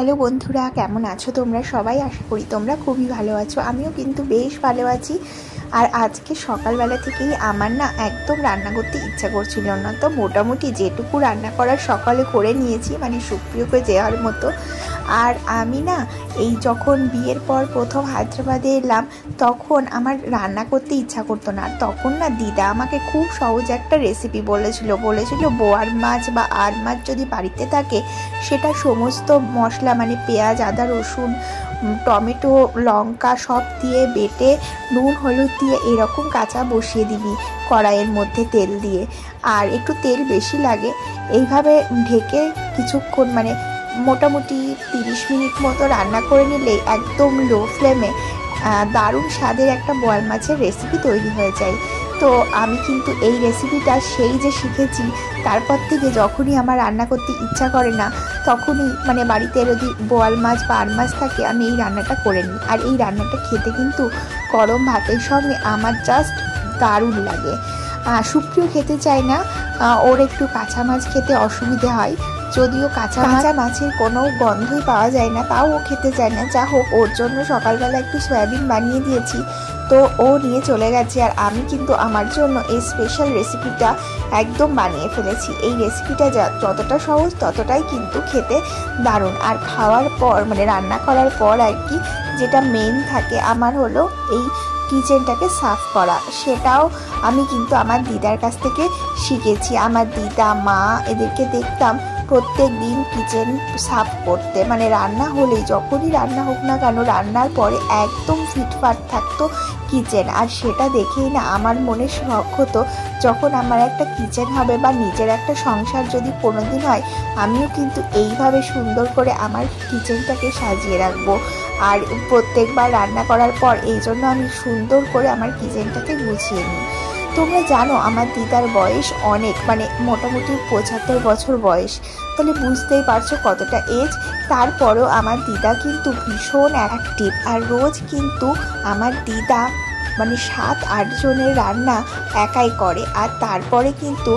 Hello বন্ধুরা, কেমন আছো তোমরা সবাই? আশা করি তোমরা খুবই ভালো আছো। আমিও কিন্তু বেশ ভালো আছি। আর আজকে সকালবেলা থেকেই আমার না একদম রান্না করতে ইচ্ছা করছিল না, তো মোটামুটি যেটুকু রান্না করার সকালে করে নিয়েছি, মানে সুপ্রিয়কে দেওয়ার মতো। আর আমি না এই যখন বিয়ের পর প্রথম হায়দ্রাবাদে এলাম, তখন আমার রান্না করতে ইচ্ছা করতো না। তখন না দিদা আমাকে খুব সহজ একটা রেসিপি বলেছিল বোয়াল মাছ বা আর মাছ যদি বাড়িতে থাকে, সেটা সমস্ত মশলা মানে পেঁয়াজ, আদা, রসুন, টমেটো, লঙ্কা সব দিয়ে বেটে নুন হলুদ দিয়ে এরকম কাঁচা বসিয়ে দিবি কড়াইয়ের মধ্যে তেল দিয়ে, আর একটু তেল বেশি লাগে। এইভাবে ঢেকে কিছুক্ষণ মানে মোটামুটি 30 মিনিট মতো রান্না করে নিলে একদম লো ফ্লেমে দারুণ স্বাদের একটা বোয়াল মাছের রেসিপি তৈরি হয়ে যায়। তো আমি কিন্তু এই রেসিপিটা সেই যে শিখেছি, তারপর থেকে যখনই আমার রান্না করতে ইচ্ছা করে না, তখনই মানে বাড়িতে যদি বোয়াল মাছ বা আর মাছ থাকে, আমি এই রান্নাটা করে নিই। আর এই রান্নাটা খেতে কিন্তু গরম ভাতের সঙ্গে আমার জাস্ট দারুণ লাগে। সুপ্রিয় খেতে চায় না, ওর একটু কাঁচা মাছ খেতে অসুবিধে হয়, যদিও কাঁচা মাছের কোনো গন্ধই পাওয়া যায় না, তাও ও খেতে চায় না। যা হোক, ওর জন্য সকালবেলা একটু সয়াবিন বানিয়ে দিয়েছি, তো ও নিয়ে চলে গেছে। আর আমি কিন্তু আমার জন্য এই স্পেশাল রেসিপিটা একদম বানিয়ে ফেলেছি। এই রেসিপিটা যতটা সহজ ততটাই কিন্তু খেতে দারুণ। আর খাওয়ার পর মানে রান্না করার পর আর কি যেটা মেন থাকে আমার হলো এই কিচেনটাকে সাফ করা। সেটাও আমি কিন্তু আমার দিদার কাছ থেকে শিখেছি। আমার দিদা, মা এদেরকে দেখতাম প্রত্যেক দিন কিচেন সাফ করতে, মানে রান্না হলেই, যখনই রান্না হোক না কেন, রান্নার পরে একদম ফিটফাট থাকতো কিচেন। আর সেটা দেখেই না আমার মনে শখ হতো, যখন আমার একটা কিচেন হবে বা নিজের একটা সংসার যদি কোনোদিন হয়, আমিও কিন্তু এইভাবে সুন্দর করে আমার কিচেনটাকে সাজিয়ে রাখবো। আর প্রত্যেকবার রান্না করার পর এই জন্য আমি সুন্দর করে আমার কিচেনটাকে গুছিয়ে নিই। তোমরা জানো আমার দিদার বয়স অনেক, মানে মোটামুটি 75 বছর বয়স, তাহলে বুঝতেই পারছো কতটা এজ। তারপরেও আমার দিদা কিন্তু ভীষণ অ্যাক্টিভ। আর রোজ কিন্তু আমার দিদা মানে 7-8 জনের রান্না একাই করে, আর তারপরে কিন্তু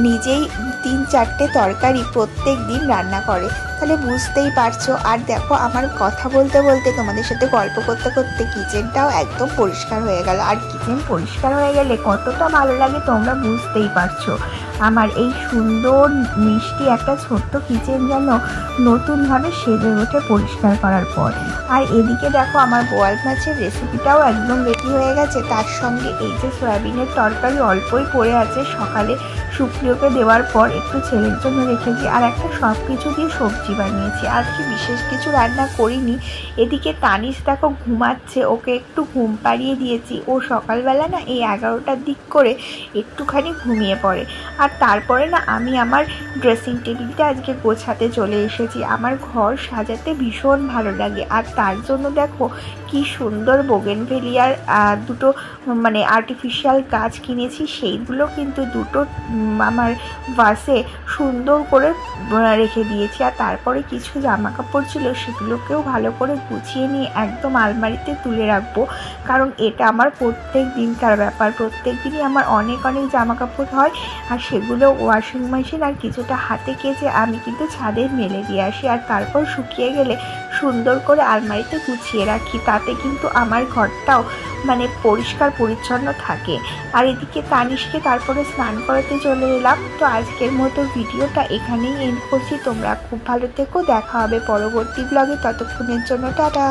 নিজেই 3-4টে তরকারি প্রত্যেক দিন রান্না করে, তাহলে বুঝতেই পারছো। আর দেখো, আমার কথা বলতে বলতে তোমাদের সাথে গল্প করতে করতে কিচেনটাও একদম পরিষ্কার হয়ে গেল। আর কিচেন পরিষ্কার হয়ে গেলে কতটা ভালো লাগে তোমরা বুঝতেই পারছো। আমার এই সুন্দর মিষ্টি একটা ছোট্ট কিচেন যেন নতুনভাবে সেজে ওঠে পরিষ্কার করার পর। আর এদিকে দেখো, আমার বোয়াল মাছের রেসিপিটাও একদম রেডি হয়ে গেছে। তার সঙ্গে এই যে সয়াবিনের তরকারি অল্পই পড়ে আছে, সকালে সুপ্রিয়কে দেওয়ার পর একটু ছেলের জন্য রেখেছি, আর একটা সব কিছু দিয়ে সবজি বানিয়েছি। আজকে বিশেষ কিছু রান্না করিনি। এদিকে তানিশ দেখো ঘুমাচ্ছে, ওকে একটু ঘুম পাড়িয়ে দিয়েছি। ও সকালবেলা না এই 11টার দিক করে একটুখানি ঘুমিয়ে পড়ে। আর তারপরে না আমি আমার ড্রেসিং টেবিলটা আজকে গোছাতে চলে এসেছি। আমার ঘর সাজাতে ভীষণ ভালো লাগে, আর তার জন্য দেখো কি সুন্দর বোগেনভেলিয়ার দুটো মানে আর্টিফিশিয়াল গাছ কিনেছি। সেইগুলো কিন্তু দুটো আমার ভাসে সুন্দর করে রেখে দিয়েছি। আর তারপরে কিছু জামা কাপড় ছিল, সেগুলোকেও ভালো করে গুছিয়ে নিয়ে একদম আলমারিতে তুলে রাখবো, কারণ এটা আমার প্রত্যেক দিনকার ব্যাপার। প্রত্যেক দিনই আমার অনেক জামা কাপড় হয়, আর সেগুলো ওয়াশিং মেশিন আর কিছুটা হাতে কেচে আমি কিন্তু ছাদে মেলে দিয়ে আসি। আর তারপর শুকিয়ে গেলে সুন্দর করে আলমারিতে গুছিয়ে রাখি, তাতে কিন্তু আমার ঘরটাও মানে পরিষ্কার পরিচ্ছন্ন থাকে। আর এদিকে তানিশকে তারপরে স্নান করাতে চলে এলাম। তো আজকের মতো ভিডিওটা এখানেই এন্ড করছি। তোমরা খুব ভালো থেকো, দেখা হবে পরবর্তী ব্লগে। ততক্ষণের জন্য টাটা।